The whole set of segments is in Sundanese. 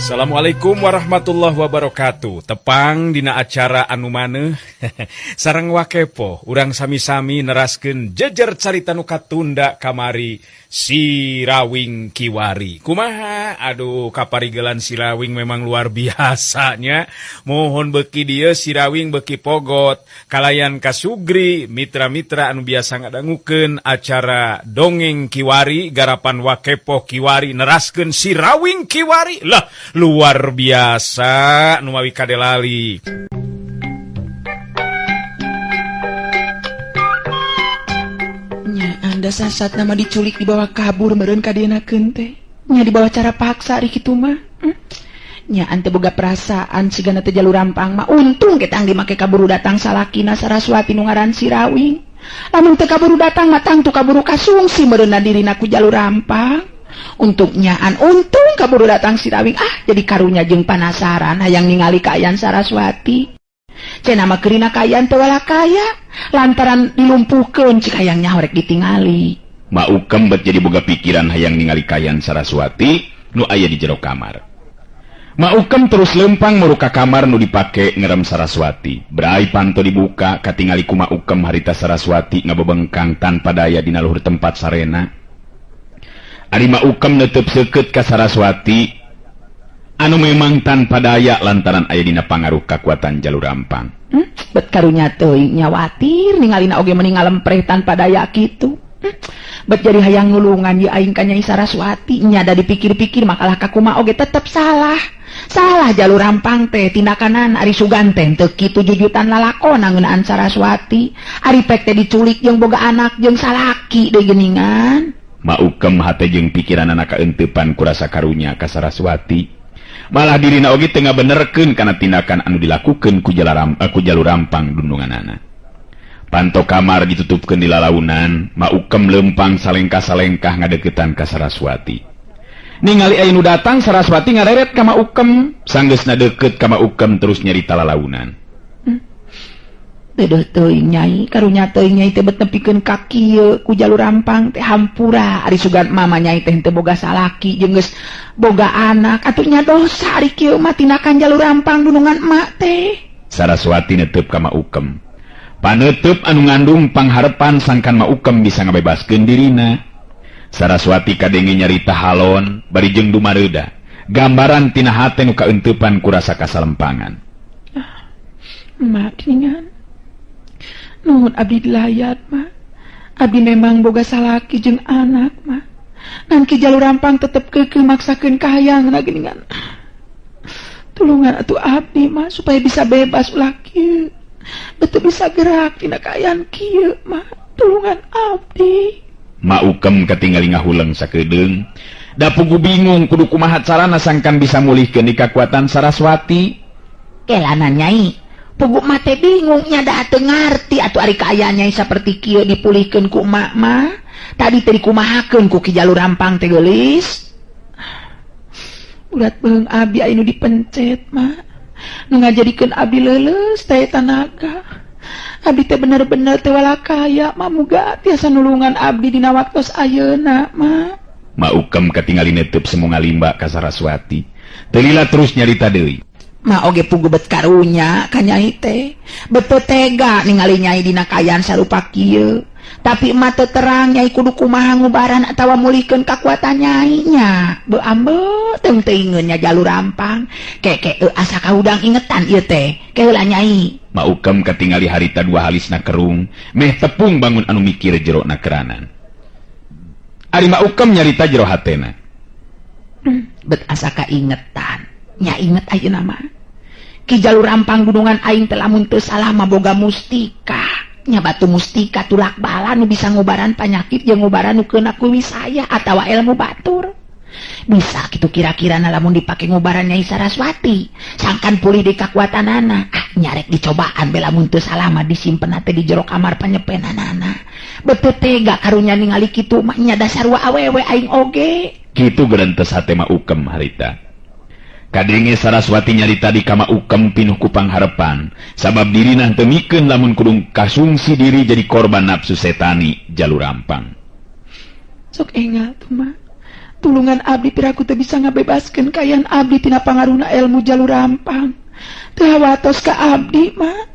Assalamualaikum warahmatullahi wabarakatuh. Tepang dina acara anu maneh sareng wakepo urang sami-sami neraskeun jejer carita nu katunda kamari si Rawing Kiwari. Kumaha? Aduh, kaparigelan si Rawing memang luar biasanya. Mohon beki dieu si Rawing beki pogot kalayan kasugri mitra-mitra anu biasa ngadangukeun acara dongeng Kiwari garapan wakepo Kiwari neraskeun si Rawing Kiwari. Lah, luar biasa nu mawi kadelali. Nya anda sasat nama diculik dibawa kabur meureun ka dienakeun teh. Nya dibawa cara paksa ari kitu mah. Nya ante boga perasaan sigana teh jalur rampang mah untung kita angge make kaburu datang salakina Saraswati nu ngaran si Rawing. Lamun teu kaburu datang mah tang tu kaburu kasungsi meureunna dirina ku jalur rampang. Untuknya untung kaburu datang si Rawing jadi karunya jeung panasaran hayang ningali kaayaan Saraswati. Cenah mah keurina kaayaan teu wala kaya lantaran dilumpuhkeun cik hayang nyahorek ditingali. Ma Ukem bet jadi boga pikiran hayang ningali kaayaan Saraswati nu aya di jero kamar. Ma Ukem terus lempang muruka kamar nu dipake ngerem Saraswati. Berai panto dibuka katingali ku Ma Ukem harita Saraswati ngabebengkang tanpa daya dina luhur tempat sarena. Ari Ma Ukem netep seukeut ka Saraswati anu memang tanpa daya lantaran aya dina pangaruh kakuatan jalur rampang. Bet karunya teuing nyawatir ningalina oge mending ngalempreh tanpa daya kitu. Bet jadi hayang nulungan ye aing ka Nyai Saraswati nya da dipikir-pikir makalah ka kumaha oge tetep salah. Salah jalur rampang teh tindakanan ari sugan teh teu kitu jujutan lalakona ngeunaan Saraswati. Ari pek teh diculik jeung boga anak jeung salaki deui geuningan. Ma Ukem hate jeung pikiran anak kaentepan ku rasa karunya ka Saraswati. Malah dirina oge teu ngabenerkeun kana tindakan anu dilakukeun ku jalur rampang dundunganana. Panto kamar ditutupkeun di lalaunan, Ma Ukem lempang salengkah-salengkah ngadeukeutan ka Saraswati. Ningali aya nu datang Saraswati ngareret ka Ma Ukem, sanggeusna deukeut ka Ma Ukem terus nyarita lalaunan. Dedeh teuing Nyai, karunya teuing Nyai teh bet nepikeun ka kieu ku jalur rampang teh hampura ari sugan mama Nyai teh teu boga salaki jeung geus boga anak atuh nya dosa ari kieu mah tindakan jalur rampang dunungan emak teh. Saraswati netep ka Ma Ukem. Paneuteub anu ngandung pangharepan sangkan Ma Ukem bisa ngabebaskeun dirina. Saraswati kadenge nyarita halon bari jeung dumareuda. Gambaran tina hate nu kaentepan ku rasa kasalempangan. Mak ningan nuhun abdi dilayat mah. Abdi memang boga salaki jeung anak mah. Ngan ki jalur rampang tetep keukeuh maksakeun kahayangna geuningan. Tulungan atuh abdi mah supaya bisa bebas ulah kieu. Betul bisa gerak tina kaayaan kieu mah. Tulungan abdi. Ma Ukem katingali ngahuleng sakedeung. Da pugu bingung kudu kumaha carana sangkan bisa mulihkeun di kakuatan Saraswati. Kelana Nyai. Pugu mate bingung nya da teu ngarti atuh ari kaayaan Nyai saperti kieu dipulihkeun ku emak mah. Tadi teh dikumahakeun ku ki jalur rampang teh geulis. Ulat beung abdi anu dipencet mah. Nu ngajadikeun abdi leuleus teh tanaga. Abdi teh bener-bener teh wala kaya mah muga tiasa nulungan abdi dina waktos ayeuna mah. Ma Ukem katingali netep semu ngalimba ka Saraswati. Teu lila terus nyarita deui. Ma oge pugu bet karunya ka Nyai teh. Bet teu tega ningali Nyai dina kaayaan sarupa kieu. Tapi emak teu terang Nyai kudu kumaha ngubaran atawa mulihkeun kakuatan Nyai nya. Beu ambe teu teuingeun nya jalur rampang. Keke asa kaudang ingetan ieu teh. Keheula Nyai. Ma Ukem katingali harita dua halisna kerung, meh tepung bangun anu mikir jero na keranan. Ari Ma Ukem nyarita jero hatena. Bet asa kaingetan. Nya inget ayeuna mah. Ki jalur rampang gunungan aing teh lamun teu salah mah boga mustika. Nya batu mustika tulak bala nu bisa ngubaran panyakit jeung ngubaran nu keuna ku wisaya atawa ilmu batur. Bisa kitu kira-kira lamun dipake ngubaran Nyai Saraswati. Sangkan pulih di kakuatanana. Nyarek dicobaan bela mun teu salah mah disimpen teh di jero kamar panyepenanana. Beteu tega karunya ningali kitu mah nya dasar wa awewe aing oge. Kitu geurentes hate Ma Ukem harita. Kadenge Saraswati nyarita di ka Ma Ukem pinuh ku pangharepan sabab dirina teu mikeun lamun kudu kasungsi diri jadi korban nafsu setani jalur rampang. Sok engal tuh mah. tulungan abdi piraku teu bisa ngabebaskeun kayan abdi tina pangaruhna ilmu jalur rampang. Teu hawatos ka abdi mah.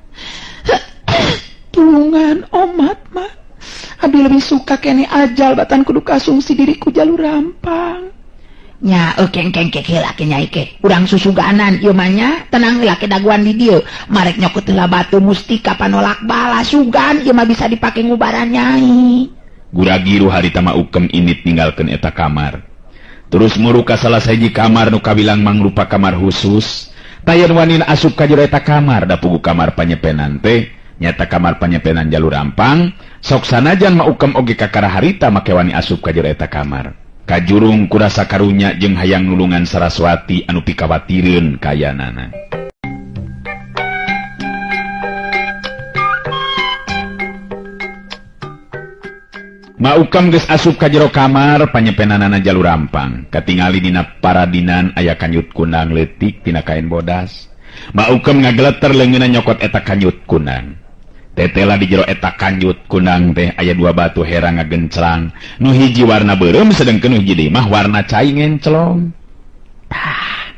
Tulungan omat mah. Abdi lebih suka kene ajal batan kudu kasungsi diriku jalur rampang. Nya kengkeng heula ke nyai ke. Urang susuganan ieu mah nya, tenang heula ke daguan di dieu. Marek nyokot heula batu mustika panolak bala sugan ieu mah bisa dipake ngubaran nyai. Guragiru harita mah ukem init ninggalkeun eta kamar. Terus muru ka salah sahiji kamar nu kabilang mangrupa kamar khusus. Tayan wanin asup ka jero eta kamar da pugu kamar panyepenan teh nyata kamar panyepenan jalur rampang. Sok sanajan mah ukem oge kakara harita make wani asup ka jero eta kamar. Kajurung kurasa karunya jeung hayang nulungan Saraswati anu pikawatireun kayanana. Maukam geus asup ka jero kamar panyepenanana jalur rampang. Katingali dina paradinan aya kanyut kunang leutik tina kain bodas. Maukam ngageleter leungeunna nyokot eta kanyut kunang. Tetela di jero eta kanyut kunang teh aya dua batu herang ngagenclang. Nu hiji warna beureum sedengkeun nu hiji deui mah warna cai ngencelong. Tah,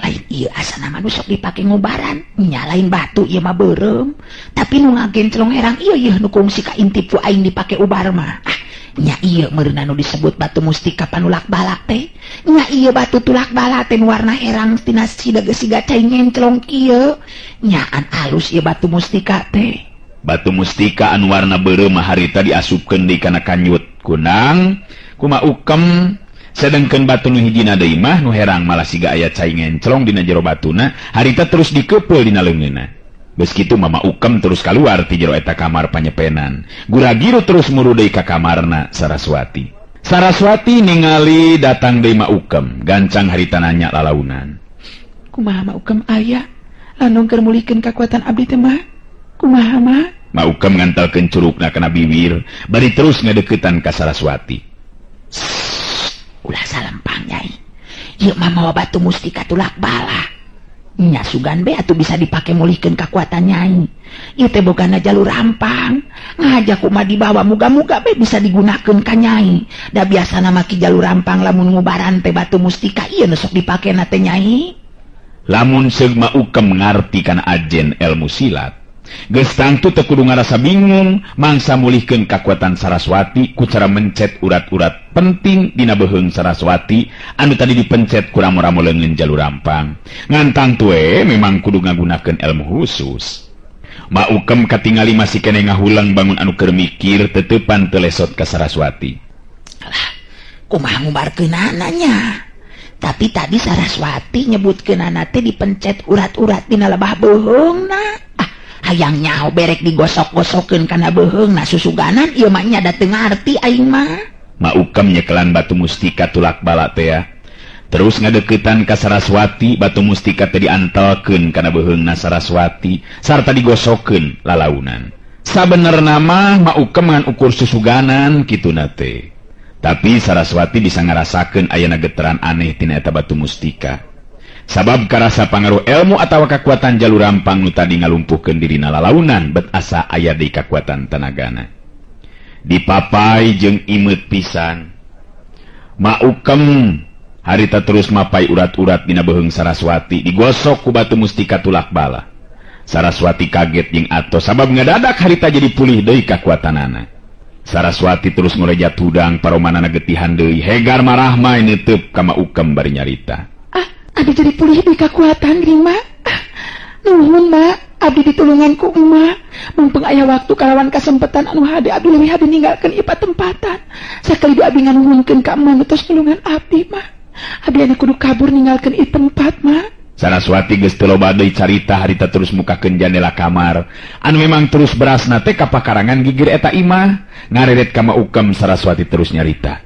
lain ieu asana mah nu sok dipake ngubaran. Nya lain batu ieu mah beureum, tapi nu ngagenclong herang ieu nu kungsi ka intip ku aing dipake ubar mah. Nya ieu meureunna nu disebut batu mustika panulak bala teh. Nya ieu batu tulak bala teh warna herang tina siga cai ngencelong kieu. Nyaan alus ieu batu mustika teh. Batu mustika anu warna beureum mah harita diasupkeun deui kana kanyut kunang ku Maukem. Sedengkeun batu nu hijina deui mah nu herang malah siga aya cai ngenclong dina jero batuna harita terus dikeupel dina leungeunna. Geus kitu mah Maukem terus kaluar ti jero eta kamar panyepenan. Guragiru terus muru deui ka kamarna Saraswati. Saraswati ningali datang deui Maukem, gancang harita nanya lalaunan. Kumaha Maukem aya? Anu keur mulihkeun kakuatan abdi teh mah? Kumaha mah? Maukem ngantelkeun curugna kana bibir, bari terus ngadeuketan ka Saraswati. Ulah salempang nyai. Ieu mah mawa batu mustika tulak bala. Nya sugan be atuh bisa dipake mulihkeun kakuatan nyai. Ieu teh bogana jalur rampang. Ngajak kumaha dibawa muga-muga be bisa digunakeun ka nyai. Da biasana make jalur rampang lamun ngubaran teh batu mustika ieu nu sok dipakena teh nyai. Lamun seug Maukem ngarti kana ajen ilmu silat, geus tangtu teu kudu ngarasa bingung mangsa mulihkeun kakuatan Saraswati ku cara mencet urat-urat penting dina beheung Saraswati anu tadi dipencet ku ramo-ramo leungeun jalur rampang. Ngan tangtu memang kudu ngagunakeun ilmu khusus. Maukem katingali masih kene ngahulang bangun anu keur mikir teteupan teu lesot ka Saraswati. Alah, kumaha ngubarkeunana nya? Tapi tadi Saraswati nyebutkeunana teh dipencet urat-urat dina lebah beheungna. Hayang nyaho berek digosok-gosokeun kana beheungna susuganan ieu mah nya da teu ngarti aing mah. Maukem nyekelan batu mustika tulak bala teh ya. Terus ngadeuketan ka Saraswati, batu mustika teh diantelkeun kana beheungna Saraswati sarta digosokeun lalaunan. Sabenerna mah Maukem ngan ukur susuganan kituna teh. Tapi Saraswati bisa ngarasakeun ayana geteran aneh tina eta batu mustika. Sabab karasa pangaruh ilmu atawa kakuatan jalur rampang nu tadi ngalumpuhkeun dirina lalaunan bet asa aya deui kakuatan tenagana. Dipapai jeung imeut pisan. Maukem harita terus mapai urat-urat dina beheung Saraswati digosok ku batu mustika tulak bala. Saraswati kaget jeung atos sabab ngadadak harita jadi pulih deui kakuatanana. Saraswati terus ngorejat hudang paromanana getihan deui hegar marah mah neuteub ka Maukem bari nyarita. Abdi jadi pulih deui kakuatan geuning mah. Nuhun mah, abdi ditulungan ku emak. Mumpung aya waktu kalawan kasempetan anu hade abdi leuwih hade ninggalkeun ieu tempatan. Sakali abdi nganuhunkeun ka emak tos nulungan abdi mah. Abdi anu kudu kabur ninggalkeun ieu tempat mah. Saraswati geus teu loba deui carita harita terus mukakeun jendela kamar. Anu memang terus berasna teh ka pakarangan gigir eta imah. Ngareret ka Maukem Saraswati terus nyarita.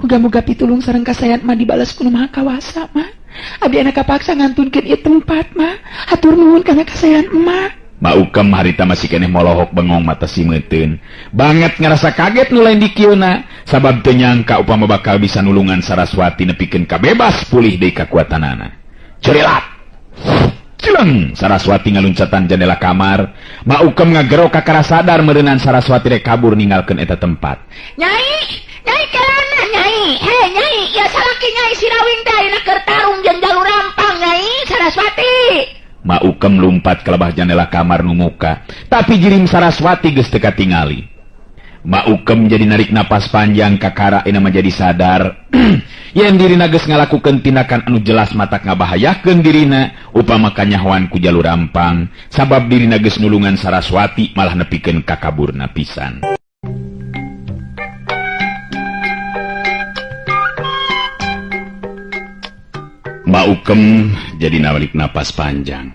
Muga-muga pitulung sareng kasayan mah dibales ku Maha Kawasa mah. Abdi anak kapaksa ngantunkeun ieu tempat mah. Hatur nuhun kana kasayan emak. Maukem harita masih keneh molohok bengong mata simeuteun. Banget ngarasa kaget nu lain di kieuna sabab teu nyangka upama bakal bisa nulungan Saraswati nepikeun kabebas pulih deui kakuatanana. Cerilat. Cileng Saraswati ngaluncatan jendela kamar. Maukem ngagero kakara sadar merenang Saraswati rek kabur ninggalkeun eta tempat. Nyai kelana Nyai. Nyai, ya salaki Nyai Sirawing teh ayeuna keur tarung jeung jalur rampang Nyai Saraswati. Maukem lumpat ke lebah jendela kamar nu muka, tapi jirim Saraswati geus teu katingali. Maukem jadi narik napas panjang kakara ina menjadi sadar yen dirina geus ngalakukeun tindakan anu jelas matak ngabahayakeun dirina upama kanyahoan ku jalur rampang sabab dirina geus nulungan Saraswati malah nepikeun ka kaburna pisan. Maukem jadi narik napas panjang.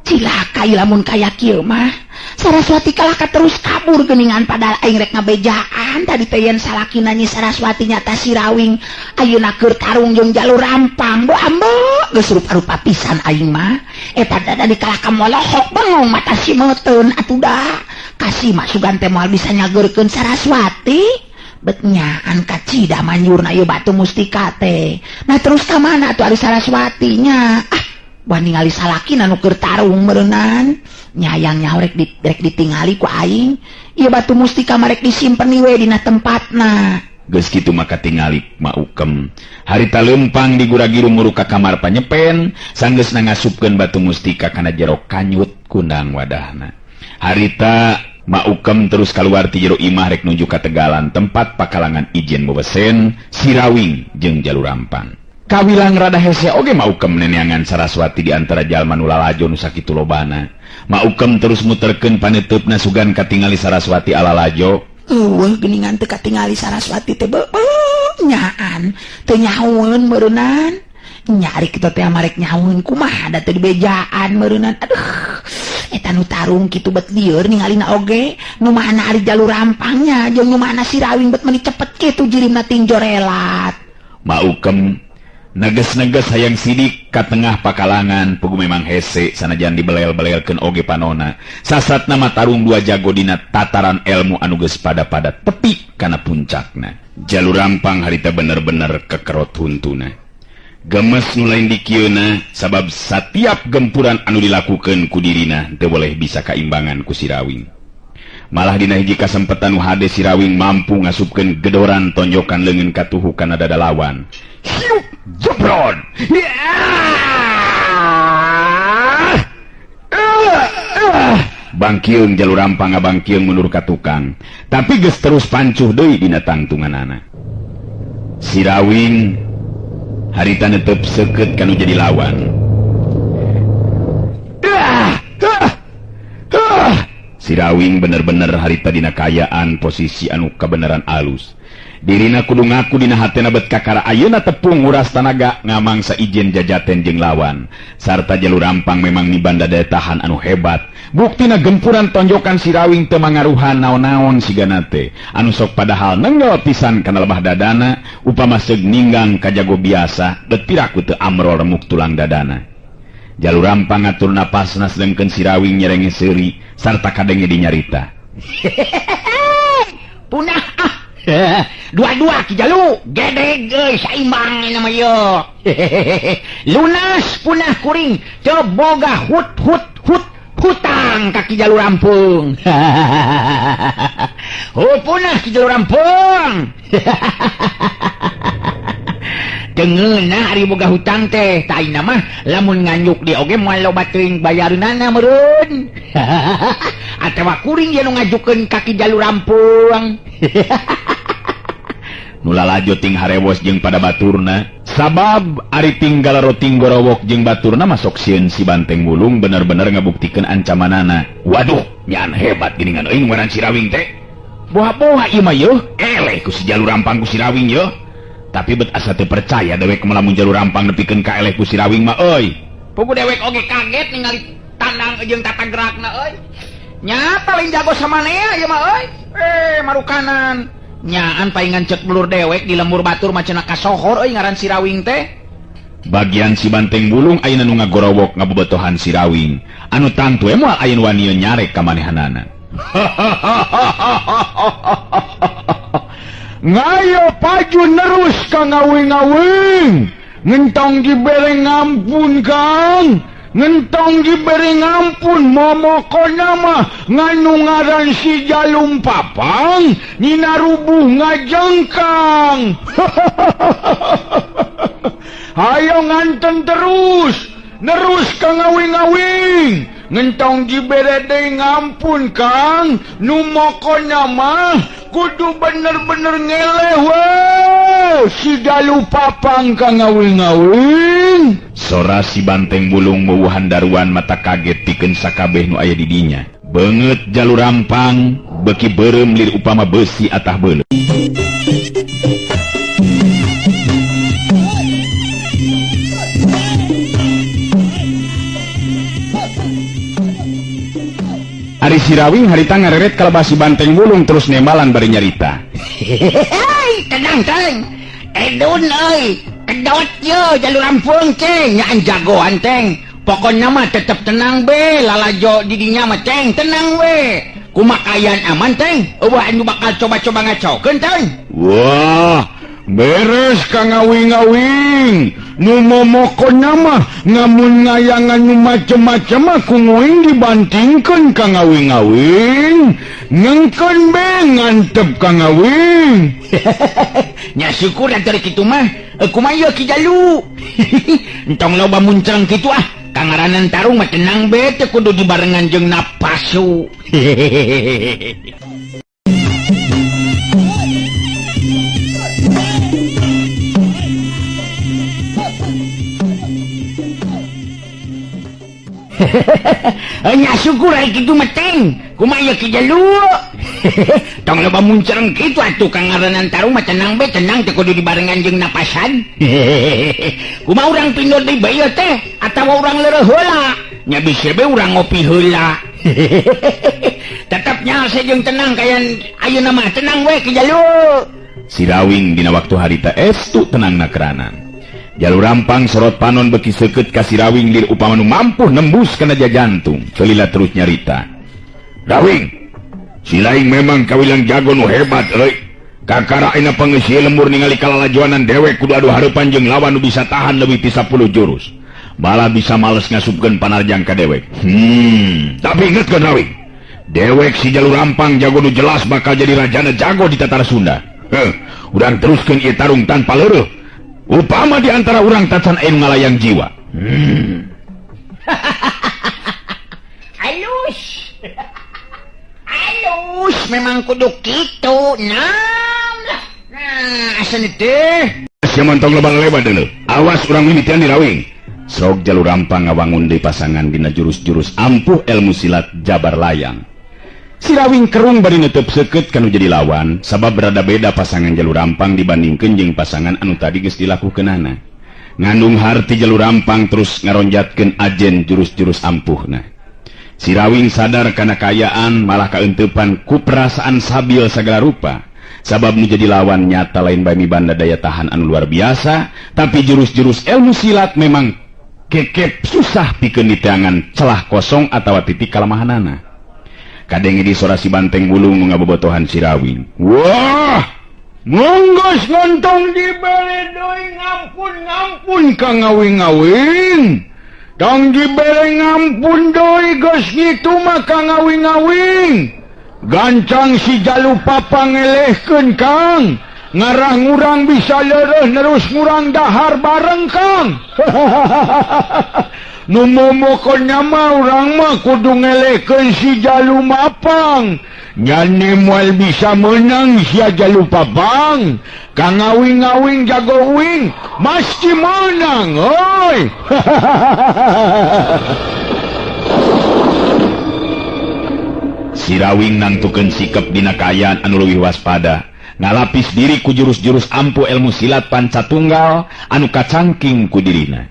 Cilaka lamun kaya kieu mah. Saraswati kalaka terus kabur geningan padahal aing rek ngabejaan tadi teh yen salakina nyi Saraswati nyata Sirawing ayeuna keur tarung jeung jalur rampang. Do ambo geus rupa-rupa pisan aing mah. Eta dada dikalaka molohok bengong mata simeuteun atuh da. Kasih mah sugan teh moal bisa nyageurkeun Saraswati. Betnyaan kacida manyurna ieu batu mustika teh. Nah terus ka mana atuh ari Saraswati nya? Wah ningali salakina nu keur tarung meureunnan. Nyayang nyaho rek ditingali ku aing. Ieu batu mustika marek disimpen we dina tempatna. Geus kitu maka tingali Maukem. Harita leumpang digura-giru muru ka kamar panyepen, sanggeusna ngasupkeun batu mustika kana jero kanyut kundang wadahna. Harita Maukem terus kaluar ti jero imah rek nuju ka tegalan tempat pakalangan ijen bobesen Sirawing jeung jalur rampang. Kawilang rada hese oge Maukem neneangan Saraswati di antara jalma nu lalajo nu sakitu lobana. Maukem terus muterkeun paneteupna sugan katingali Saraswati alalajo. Geningan teu katingali Saraswati teh nyaan teu nyahoeun meureunnan. Nyari kitu teh marek nyahoeun kumaha da teu dibejaan meureunnan. Aduh, eta nu tarung kitu bet lieur ningalina oge nu mana ari jalur rampangnya jeung nu mana Sirawing bet meuni cepet kitu jirimna tinjo relat. Maukem neges-neges hayang sidik ka tengah pakalangan pugu memang hese sanajan dibelel-belelkeun oge panona. Sasatna mah tarung dua jago dina tataran ilmu anu geus pada-pada tepi kana puncakna. Jalur rampang harita bener-bener kekerot huntuna. Gemes nu lain di kieuna sabab satiap gempuran anu dilakukeun ku dirina teu boleh bisa kaimbangan ku Sirawing. Malah dina hiji kasempetan nu hade Sirawing mampu ngasupkeun gedoran tonjokan leungeun katuhu kana dada lawan. Hiup jebrod. Bangkieung jalur rampang ngabangkieung mundur ka tukang, tapi geus terus pancuh deui dina tangtunganana. Sirawing harita netep seukeut kanu jadi lawan. Sirawing bener-bener harita dina kayaan posisi anu kebenaran alus. Dirina kudu ngaku dina hatena bet kakara ayeuna tepung nguras tanaga ngamangsa ijen jajaten jeung lawan. Sarta jalur rampang memang nibanda daya tahan anu hebat. Buktina gempuran tonjokan Sirawing teu mangaruhan naon-naon sigana teh. Anu sok padahal nenggel pisan kana lebah dadana upama seug ninggang ka jago biasa bet piraku teu amrol remuk tulang dadana. Jalur rampang ngatur napasna sedengkeun Sirawing nyerenge seuri sarta kadenge dinyarita. Punah dua-dua Ki Jalu gede geus saimbang nama yo. Lunas punah kuring teu boga hutang ka Ki Jalu rampung. Punah Ki Jalu rampung. Tengeuna ari boga hutang teh taina mah lamun nganyuk di oge moal loba teuing bayareunana meureun. Atawa kuring ye nu ngajukeun ka Ki Jalu rampung. Nulalajo ting harewos jeung pada baturna sabab ari tinggal roting gorowok jeung baturna masuk sieun si Banteng Wulung bener-bener ngabuktikeun ancamanana. Waduh nyaan hebat gini ngan euy ngaran Sirawing teh. Boha-boha ieu mah yeuh eleh ku si Jalur rampang ku Sirawing yeuh. Tapi bet asa teu percaya dewek melamun Jalur rampang nepikeun ka eleh ku Sirawing mah euy. Pugu dewek oge kaget ningali tandang jeung tata gerakna euy. Nya paling jago samanea ieu mah euy. Marukanan. Nyaan paingan cek belur dewek di lembur batur macana kasohor euy ngaran Sirawing teh. Bagian si Banteng Wulung ayeuna nu ngagorowok ngabobatohan Sirawing. Anu tangtu moal ayeuna wani nyarek ka manehanana. Ngayo paju nerus ka ngawing-ngawing. Ngentong dibere ngampun Kang. ngentong diberi ngampun momokona mah nganu ngaran si Jalum Papang nyina rubuh ngajengkang. Hayo nganten terus ka ngawing-ngawing ngentong diberi deui ngampun Kang nu mokona mah kudu bener-bener ngeleh weh si Jalum Papang ka ngawing-ngawing. Sora si Banteng Bulung meuwuhan daruan mata kaget pikeun sakabeh nu aya di dinya. Beungeut Jalur Rampang beuki beureum lir upama beusi atah beuleuh. Ari Sirawing harita ngareret kalebah si Banteng Bulung terus nemalan bari nyarita. Hei, tenang teng. Edun euy, kedot ye Jalur Rampung ceng, nyaan jagoan teng. Pokoknya mah tetep tenang be, lalajo di dinya mah ceng, tenang we. Kumakayan aman teng, eueuh anu bakal coba-coba ngacokeun teng. Wah, beres ka ngawing-ngawing. Nu momokonna mah ngamun ngayangan nu macem-macem mah ku nguing dibantingkeun ka ngawing-ngawing. Ngengkeun be ngantep ka ngawing. Nya syukur atuh kitu mah. Kumaha Ki Jalu? Entong loba muncreng kitu ah. Kangaranan tarung mah tenang be teh kudu dibarengan jeung napasu. Nya syukur ari kitu mah teng. Kumaha Ki Jalu? Tong loba muncreng kitu atuh kangaranan tarung mah tenang be tenang teh kudu dibarengan jeung napasan. Kumaha urang pindor deui bae teh atawa urang leureuh heula? Nya bisi be urang ngopi heula. Tetep nyaose jeung tenang kayan ayeuna mah tenang we Ki Jalu. Sirawing dina waktu harita estu tenangna keranan. Jalur Rampang sorot panon beki seukeut ka Sirawing lir upama nu mampu nembus kana jantung. Celila terus nyarita. Rawing, si Laing memang kawilang jago nu hebat euy. Kakara ayeuna pangeus ieu lembur ningali kalalajoanan dewek kudu adu hareupan jeung lawan nu bisa tahan leuwih ti 10 jurus. Malah bisa males ngasupkeun panarjang ka dewek. Tapi ingetkeun Rawing. Dewek si Jalur Rampang jago nu jelas bakal jadi rajana jago di Tatara Sunda. Urang teruskeun ieu tarung tanpa leureuk. Upama di antara urang tacan aya nu ngalayang jiwa. Halus. Halus memang kudu kitu. Nah, asal teh. Sia mantong loba lebat deuleu. Awas urang mimitian di Rawing. Sok Jalur Rampang ngawangun deui pasangan dina jurus-jurus ampuh ilmu silat Jabar Layang. Sirawing kerung bari neuteub seukeut kanu jadi lawan, sabab berada beda pasangan Jalur Rampang dibandingkeun jeung pasangan anu tadi geus dilakukeunana. Ngandung harti Jalur Rampang terus ngaronjatkeun ajen jurus-jurus ampuhna. Sirawing sadar kana kayaan malah kaeunteupan ku perasaan sabil sagala rupa. Sabab nu jadi lawan nyata lain bae mibanda daya tahan anu luar biasa, tapi jurus-jurus ilmu silat memang kekep susah pikeun diteangan celah kosong atawa titik kalemahanana. Kadenge di sora si Banteng Bulung nu ngabobotohan Sirawing. Wah, ngonggos ngontong dibere deui ngampun ka ngawing-ngawing. Tong dibere ngampun deui geus kitu mah ka ngawing-ngawing. Gancang si Jalur Papang ngelehkeun Kang. Ngarah ngurang bisa leureuh nerus ngurang dahar bareng Kang. Nu momokonna mah urang mah kudu ngelehkeun si Jalur Papang. Nyane moal bisa menang si Jalur Papang. Ka ngawing-ngawing jago uing mesti menang oi. Sirawing nangtukeun sikep dina kayaan anu leuwih waspada. Ngalapis diri ku jurus-jurus ampuh ilmu silat pancatunggal anu kacangking ku dirina.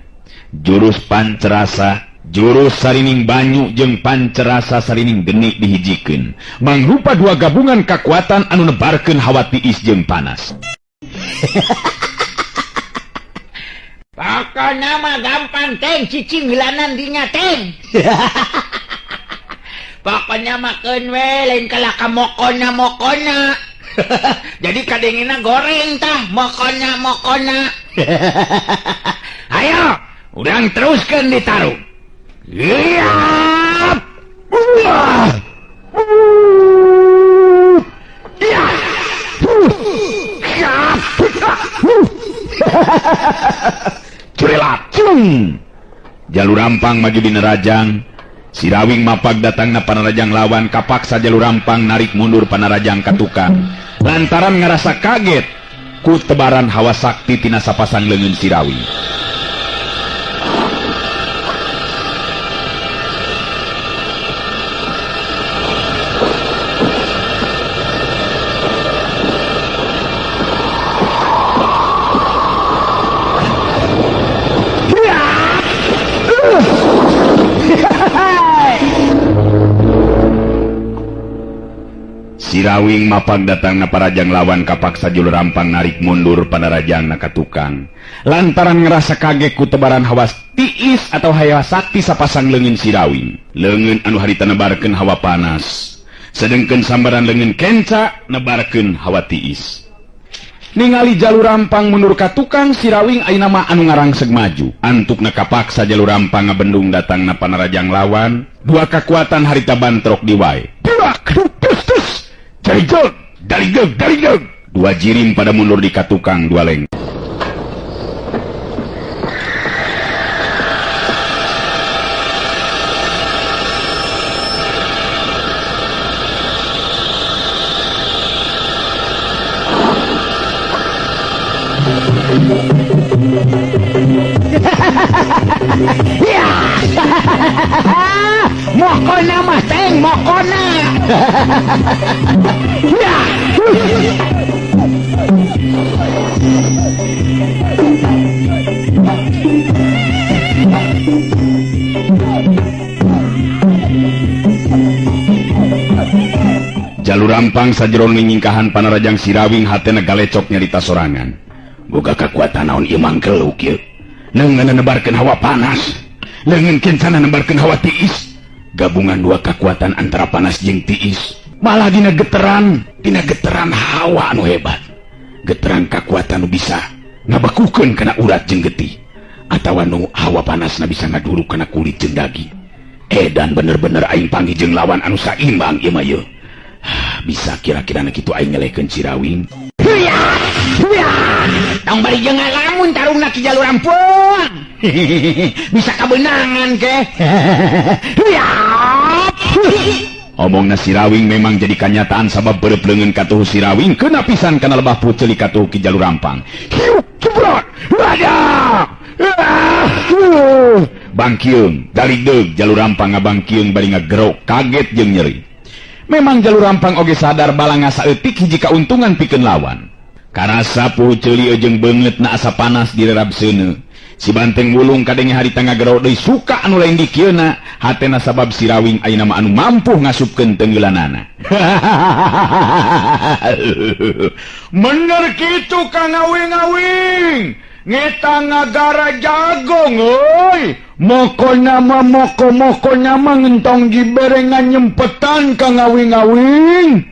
Jurus pancerasa, jurus sarining banyu jeung pancerasa sarining geni dihijikeun. Mangrupa dua gabungan kekuatan anu nebarkeun hawa tiis jeung panas. Pokoknya mah gampang teng cicing hilanan dinya teng. Pokoknya makeun we lain kala ka mokona. Jadi kadengina goreng tah mokona. Ayo, urang teruskeun ditarung. Iya. Ya. Curelat, cung. Jalur Rampang maju di nerajang. Sirawing mapag datangna panarajang lawan, kapaksa jalur Rampang narik mundur panarajang katukang. Lantaran ngerasa kaget ku tebaran hawa sakti tina sapasang leungeun Sirawing. Sirawing mapag datang na parajang lawan, kapaksa jalur Rampang narik mundur panarajang nakatukang. Lantaran ngerasa kaget ku tebaran hawa tiis atau hawa sakti sapasang leungeun Sirawing. Leungeun anu harita nebarkeun hawa panas, sedengkeun sambaran leungeun kenca nebarkeun hawa tiis. Ningali jalur Rampang mundur katukang, Sirawing ayeuna mah anu ngarangseg maju. Antukna kapaksa jalur Rampang ngabendung datang na panarajang lawan. Dua kekuatan harita bantrok di wae. Daligeg, daligeg, daligeg. Dua jirim pada mundur di katukang dua leng. Ya. Mokona mas teng, mokona. Ya. Jalur Rampang sajeron nyingkahan panarajang Sirawing hatena galecok nyarita sorangan. Boga kekuatan naon ieu mangkel kieu. Leungeun nebarkeun hawa panas, leungeun kencana nebarkeun hawa tiis. Gabungan dua kekuatan antara panas jeung tiis, malah dina geteran hawa anu hebat. Geteran kekuatan nu bisa ngabakukeun kana urat jeung getih, atawa nu hawa panasna bisa ngaduruk kana kulit jeung daging. Dan bener-bener aing panggih jeung lawan anu saimbang ieu mah yeuh. Bisa kira-kira kitu aing ngelehkeun Sirawing. Tong bari jeung ngalamun tarungna ki jalur Rampang. Bisa kabenangan ke. Omongna Sirawing memang jadi kenyataan sabab beureup leungeun katuh Sirawing keuna pisan kana lebah puceuli katuh ki jalur Rampang. Hiup cebrot. Wadah. Bangkiung, daligdeug jalur Rampang ngabangkiung bari ngagerok kaget jeung nyeri. Memang jalur Rampang oge sadar balanga saeutik hiji kauntungan pikeun lawan. Karasa puceuli jeung beungeutna asa panas direrabseuneu. Si banteng wulung kadenge harita ngagero deui suka anu lain di kieuna, hatena sabab Sirawing ayeuna mah anu mampu ngasupkeun teunggelanana. Bener kitu Kang Awing-awing. Ngeta ngagara jagong euy. Mokona mah moko-mokona mah ngentong diberengan nyempetan Kang Awing-awing.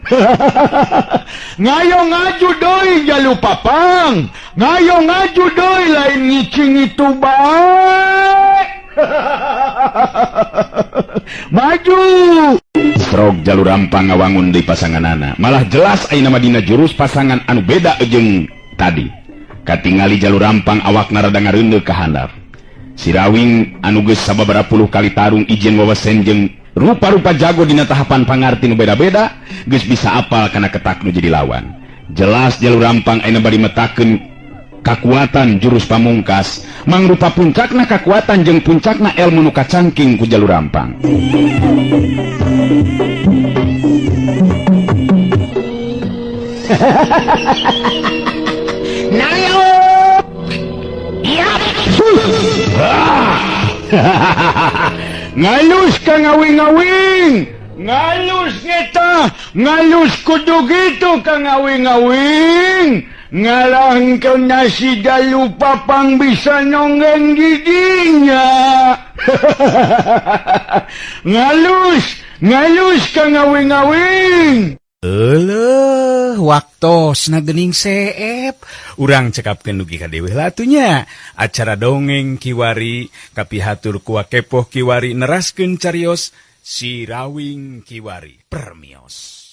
Ngayo ngaju deui jalu papang. Ngayo ngaju deui lain ngicing itu bae. Maju. Strok jalur Rampang ngawangun deui pasanganana. Malah jelas ayeuna mah dina jurus pasangan anu beda jeung tadi. Katingali jalur Rampang awakna rada ngareundeuk ka handap. Sirawing anu geus sababaraha puluh kali tarung ijen wawasen jeung rupa-rupa jago dina tahapan pangarti nu beda-beda, geus bisa apal kana ketak nu jadi lawan. Jelas jalur Rampang ayeuna bari metakeun kakuatan jurus pamungkas, mangrupa puncakna kakuatan jeung puncakna ilmu nu kacangking ku jalur Rampang. Nayop. Yap. Ngalus Kang Awing-awing. Ngalus ngeta. Ngalus kudu gitu Kang Awing-awing. Ngalangkeun nasi jalu papang bisa nonggeng giginya. Ngalus Kang Awing-awing. Wak tos na gening seep. Urang cekapkeun dugi ka dewe latunya. Acara dongeng kiwari kapihatur ku Wakepoh Kiwari neraskeun carios Si Rawing Kiwari permios.